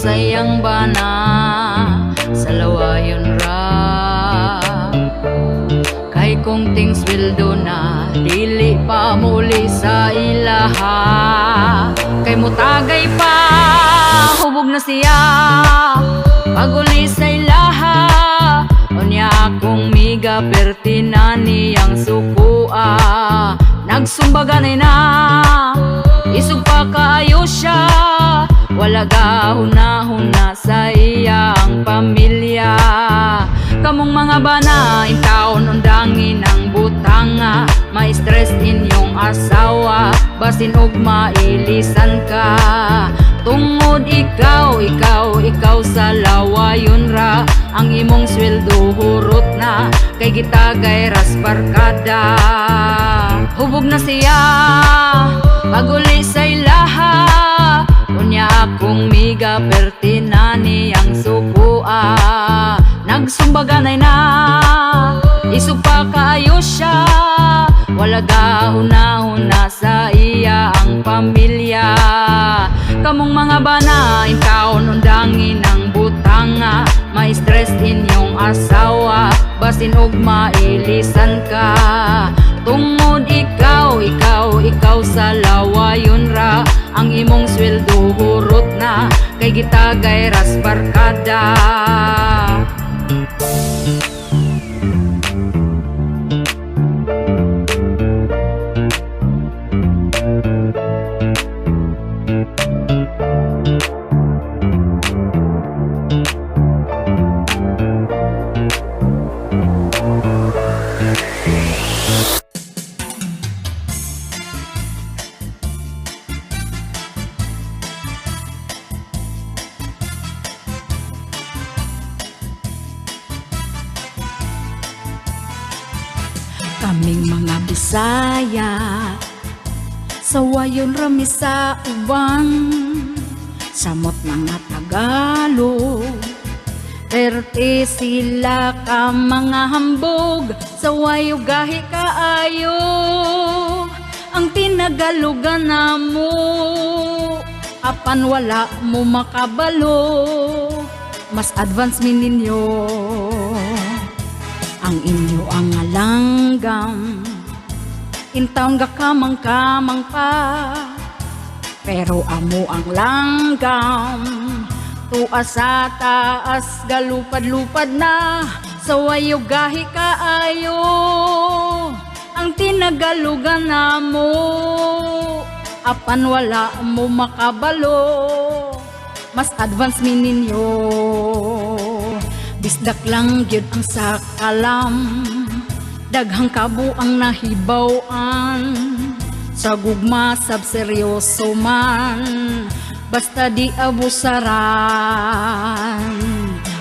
sayang bana sa lawayon ra. Kay kung things will do na dili pa muli sa ilaha. Kay mutagay pa hubog na siya paguli sa ilaha. Unya akong miga pertinani ang sukua. Nagsumbaganay na isog pa kaayo siya. Wala gahuna-huna sa iyang pamilya. Kamong mga bana intaon undangin ang butanga. May stress inyong asawa basin og mailisan ka. Tungod ikaw sa lawayon ra. Ang imong sweldo hurot na kay gitagay ras barkada. Hubog na siya paguli sa ilaha. Unya akong miga pertinani ang sukua. Nagsumbaganay na isog pa kaayo siya. Wala gahuna-huna sa iya ang pamilya. Kamong mga bana intaon undangin ang butanga. May stress inyong asawa basin og mailisan ka. Tungod ikaw sa lawayon ra. Ang imong sweldo hurot na kay gitagay ras barkada. Kaming mga Bisaya sawayon rami sa uban. Samot mga Tagalog perti sila ka mga hambog. Sawayo gahi kaayo ang tinagalugan namo. Apan wala mo makabalo mas advance mi ninyo. Ang inyo ang langgam intaon ga kamang-kamang pa. Pero amo ang langgam tuas sa taas galupad-lupad na. Sawayo gahi kaayo ang tinagalugan namo. Apan wala mo makabalo mas advance mi ninyo. Bisdak lang gyud ang sakalam. Daghang kabo ang nahibaw-an. Sa gugma sab seryoso man. Basta di abusaran.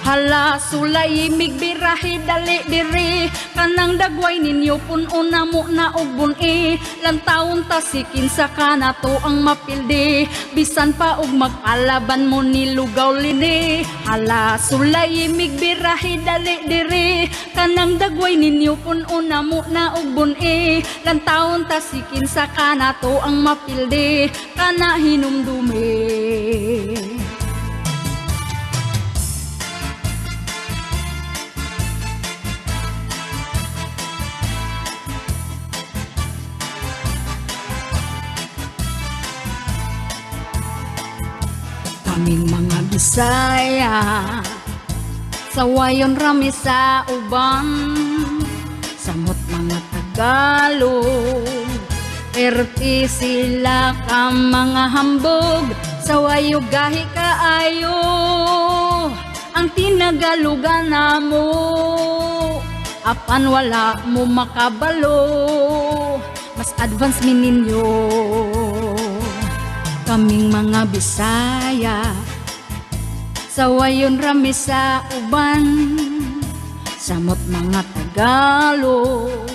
Hala sulay migbirahi dali diri. Kanang dagway ninyo puno mo na og bun-i. Lantawon ta sikin sa kanato ang mapildi. Bisan pa og mag-alaban mo nilugaw lini. Hala sulay migbirahi dali diri. Kanang dagway ninyo puno mo na og bun-i. Lantawon ta sikin sa kanato ang mapildi. Kana hinumdumi. Kaming mga Bisaya sawayon rami sa uban. Samot mga Tagalog perti sila ka mga hambog. Sawayo gahi kaayo ang tinagalugan namo. Apan wala mo makabalo mas advance mi ninyo. Kaming mga Bisaya sawayon rami sa uban. Samot mga Tagalog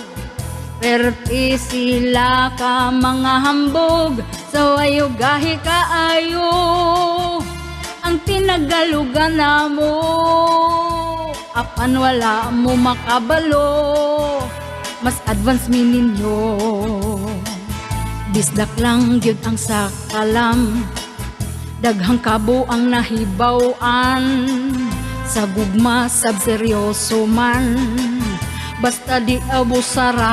perti sila ka mga hambog. Sawayo gahi kaayo ang tinagalugan namo. Apan wala mo makabalo mas advance mi ninyo. Bisdak lang gyud ang sakalam. Daghang kabo ang nahibaw-an, sa gugma sab seryoso man, basta di abusaran.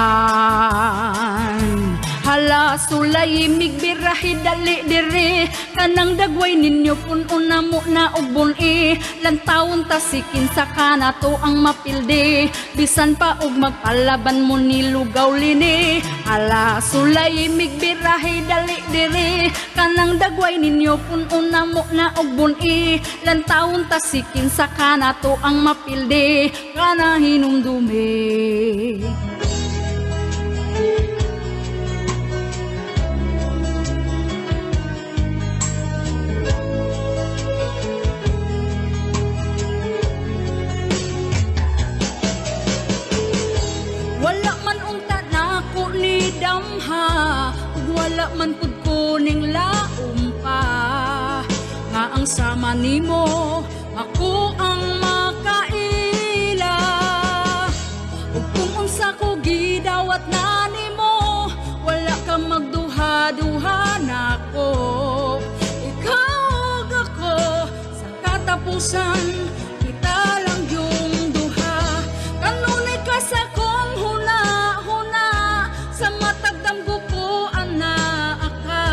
Hala sulay migbirahi dali diri, kanang dagway ninyo pun-una mo na og bun-i. Lantawon ta sikin sa kanato ang mapildi, bisan pa og magpalaban mo nilugaw lini. Hala sulay migbirahi dali diri, kanang dagway ninyo pun-una mo na og bun-i. Lantawon ta sikin sa kanato ang mapildi, kana hinumdumi. Wala man unta nako ni damha, ug wala man pud ko ning laom pa. Nga ang sama nimo, ako ang makaila. Ug kung unsa ko gidawat na nimo, wala ka magduha-duha nako. Ikaw ug ako sa katapusan, kita lang yung duha. Kanunay ka sa kong huna-huna, sa matagdamgo ko anak ka.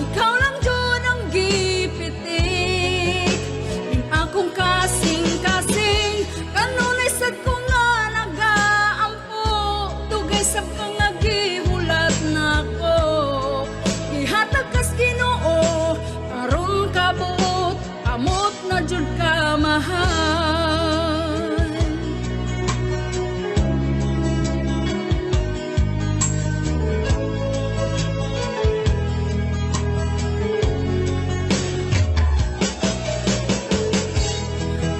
Ikaw lang dyan ang gipitik, ning akong kasing-kasing. Kanunay sad ko nga nagaampo, dugay sab ka nga gihulat nako. Ihatag kas Ginoo, karon kabuot, amot na jud ka mahal.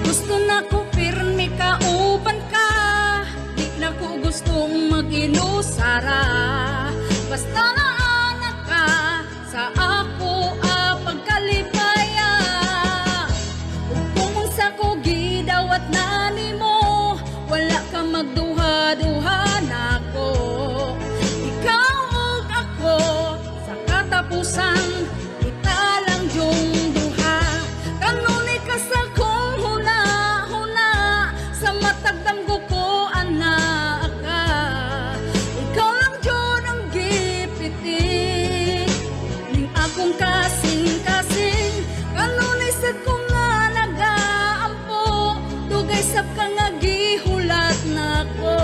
Gusto na ko pirmi ka uban ka, di na ko gustong mag-inusara. Basta na anak ka sa ako pagkalipaya. Ug kung unsa ko gidawat na nimo, wala ka magduha-duha nako. Ikaw ug ako sa katapusan, kita lang yung duha. Kanunay ka sa kong huna-huna, sa matagdamgo ko anak ka. Ikaw lang yun ang gipitik, ning akong kasing-kasing. Kanunay sad ko nga nagaampo, dugay sab ka nga gihulat nako.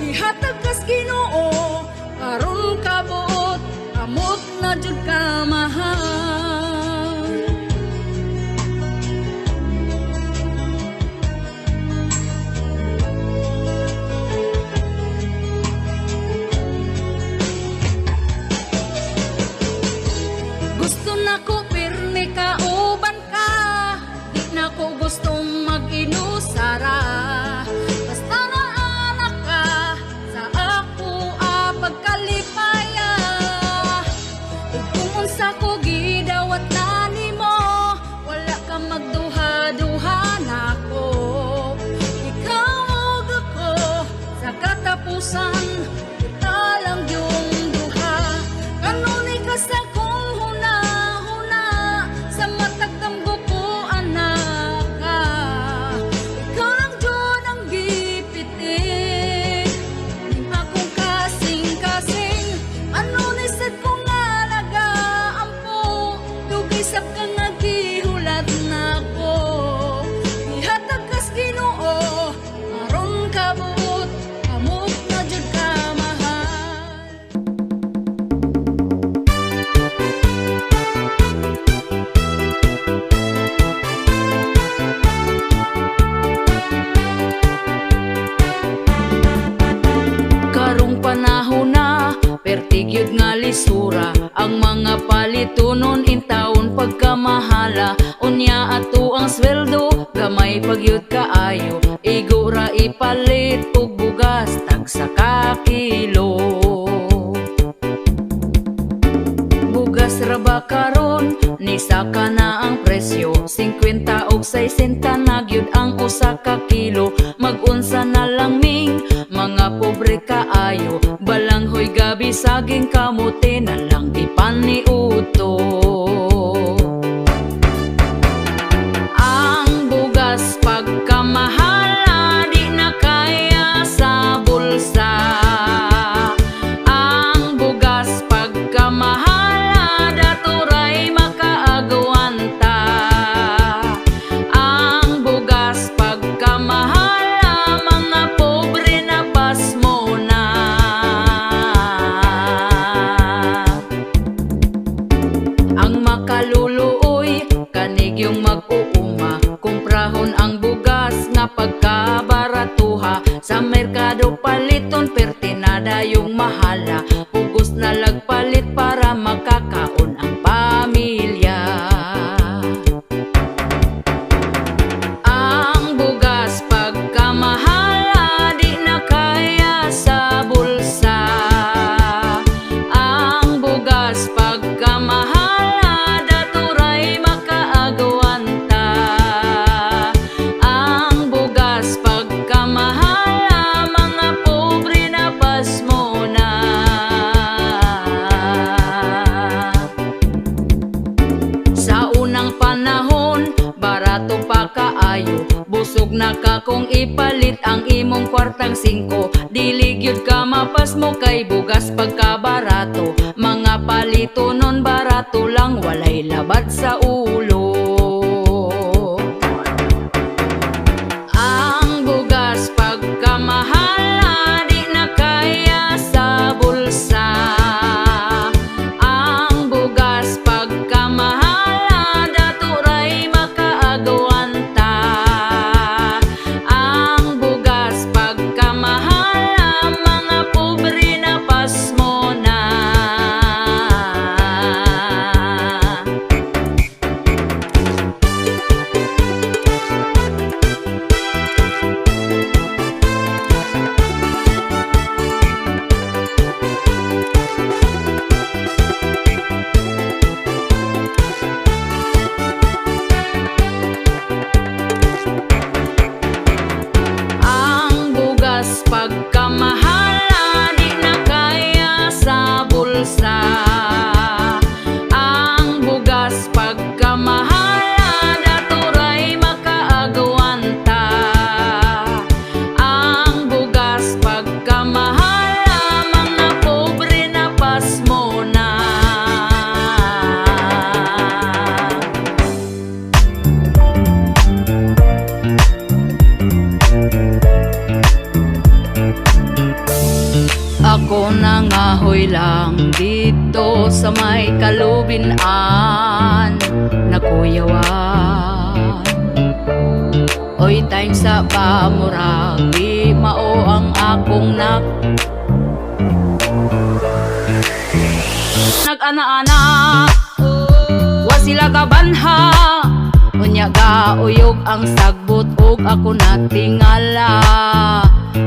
Ihatag kas Ginoo, karon kabuot, amot na jud ka mahal. Gusto na ko pirmi ka uban ka, di na ko gustong mag-inusara. Basta na anak ka sa ako pagkalipaya. Ug kung unsa ko gidawat na nimo, wala ka magduha-duha nako. Ikaw ug ako sa katapusan, kita lang yung duha. Kanunay ka sa kong huna-huna, sa matagdamgo ko anak ka. Ikaw lang dyan ang gipitik, ning akong kasing-kasing. Kanunay sad ko nga nagaampo, dugay sab ka nga gihulat nako. Ihatag kas Ginoo, aron kabuot, amot na jud ka mahal. Karong panahon na, pertigyod nga lisura, ang mga palitunon intawon pagkamahala. Unya ato ang sweldo, gamay pagyud kaayo, igura ipalit og bugas tagsa ka kilo. Bugas ra ba karon, ni saka na ang presyo, 50 og 60 na gyud ang usa ka kilo. Mag-unsa na lang ming mga pobre kaayo, balanghoy gabi saging kamote na lang ipaniuto. naka kung ipalit ang imong kwartang 5. Dili gyud ka mapas mo kay bugas pagkabarato. Mga palito non barato lang, walay labad sa ulo. Ang bugas pagkamahal di na kaya sa bulsa. Ang bugas pagkamahal daturay makaagawanta. Ang bugas pagkamahal mga pobre na pasmo na. Ang bugas pagkamahal di na kaya sa bulsa. Ang bugas pagkamahal daturay makaagawanta. Ang bugas pagkamahal mga pobre na pasmo na. Ako nangahoy lang dito sa may kalubinan na kuyawan. Oy time sa pamurag di mao ang akong nag-ana-ana. Wa sila kabanha, unya gauyog ang sagbot ug ako natingala.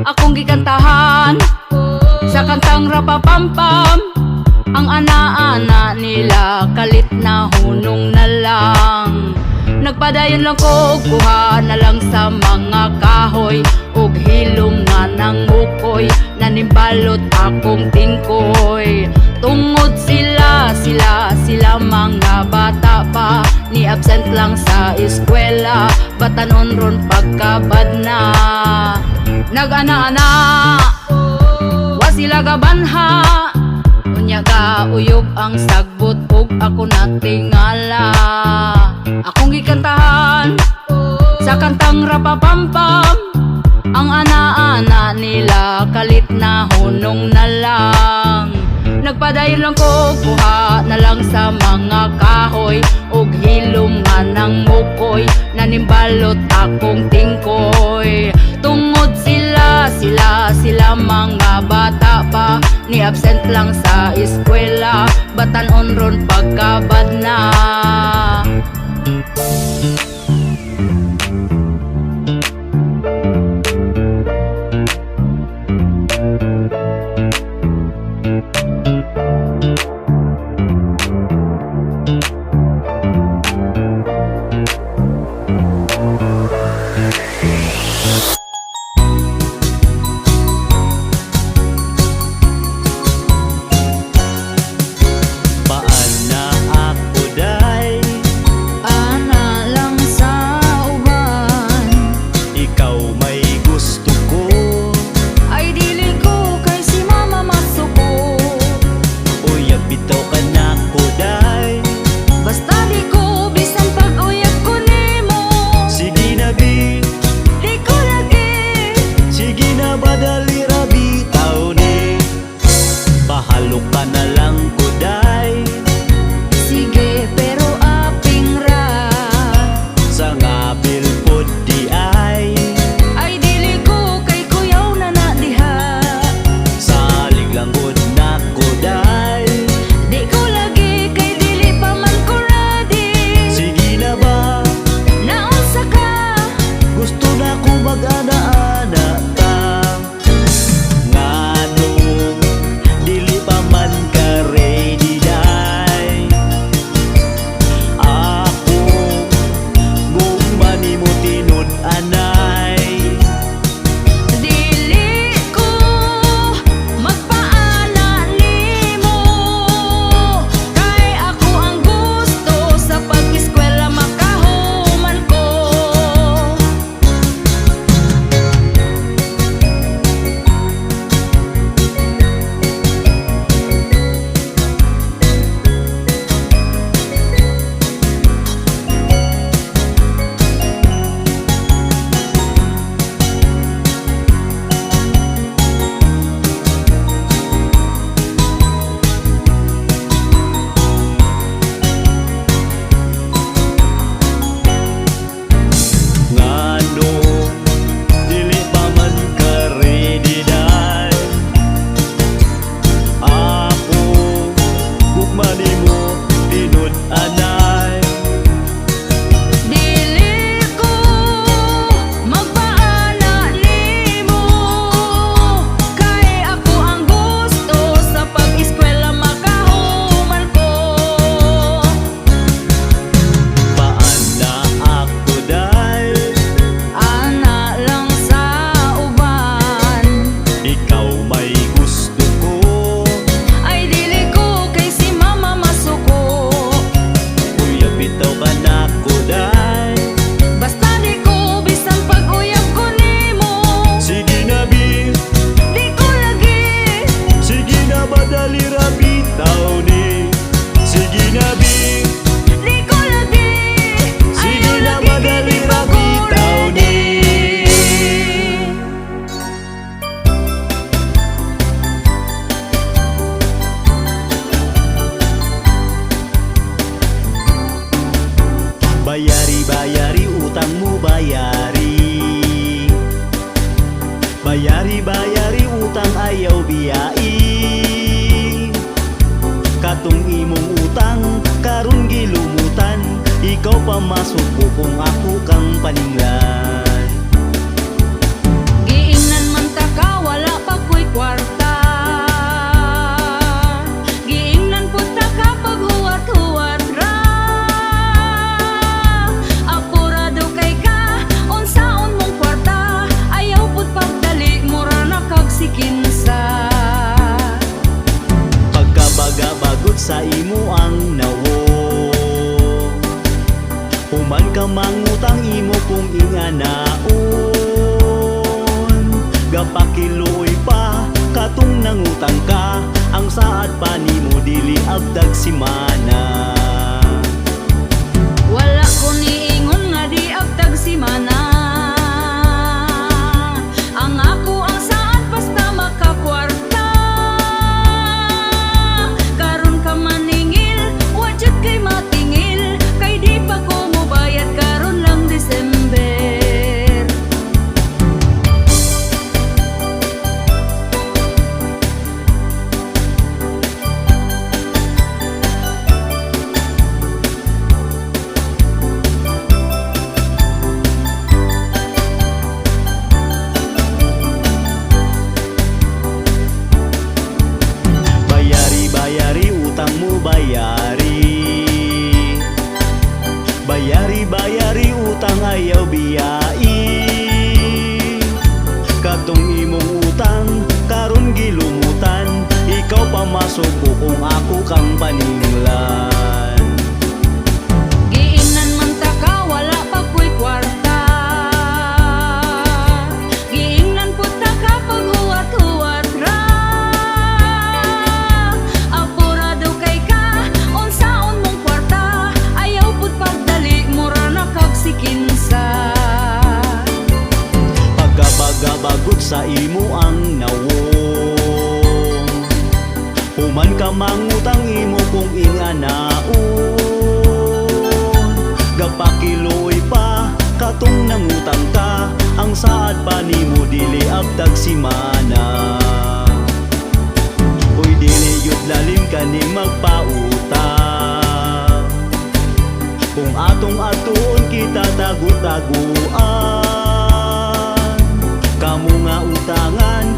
Akong gikantahan sa kantang rapapampam. Ang ana-ana nila kalit na hunong na lang. Nagpadayon lang ko, kuha na lang sa mga kahoy ug hilom nga ng ukoy. Nanimbalot akong tingkoy. Tungod sila mga bata pa. Ni absent lang sa eskwela, batanon ron pagkabad na. Nag-ana-ana, wa sila gabanha, unya gauyog ang sagbot ug ako natingala. Akong gikantahan sa kantang rapapampam. Ang ana-ana nila kalit na hunong na lang. Nagpadayon lang ko, kuha na lang sa mga kahoy ug hilom nga ng mukoy. Nanimbalot akong tingkoy. Tungod sila mga bata pa. Ni absent lang sa eskwela, batanon ron pagkabad na. simana. Wala ko niingon nga di agtag simana. Ang ako ang saan basta makakwarta. Karon ka maningil, wajud kay matingil. Kay di pa ko mobayad karon lang December. Bayari utang mo bayari. Bayari utang ayaw biyai. Katong imong utang karon gilumutan. Ikaw pa masuko kung ako kang paninglan. Giingnan man ta ka, wala pa ko'y kwarta. Giingnan po ta ka pag huwat-huwat ra. Apurado kay ka, unsaon mong kwarta. Ayaw pud pagdali, mura na kag sikinsa. Pagkabaga-bagot sa imo ang nawong. Human ka mangutang imo kung inganaon. Gapakiloy pa katong nangutang ka. Ang saad pa nimo dili agtag simana. Uy dili yud lalim kaning magpautang. Kung atong atuon kita tagu-taguan. Kamu nga utangan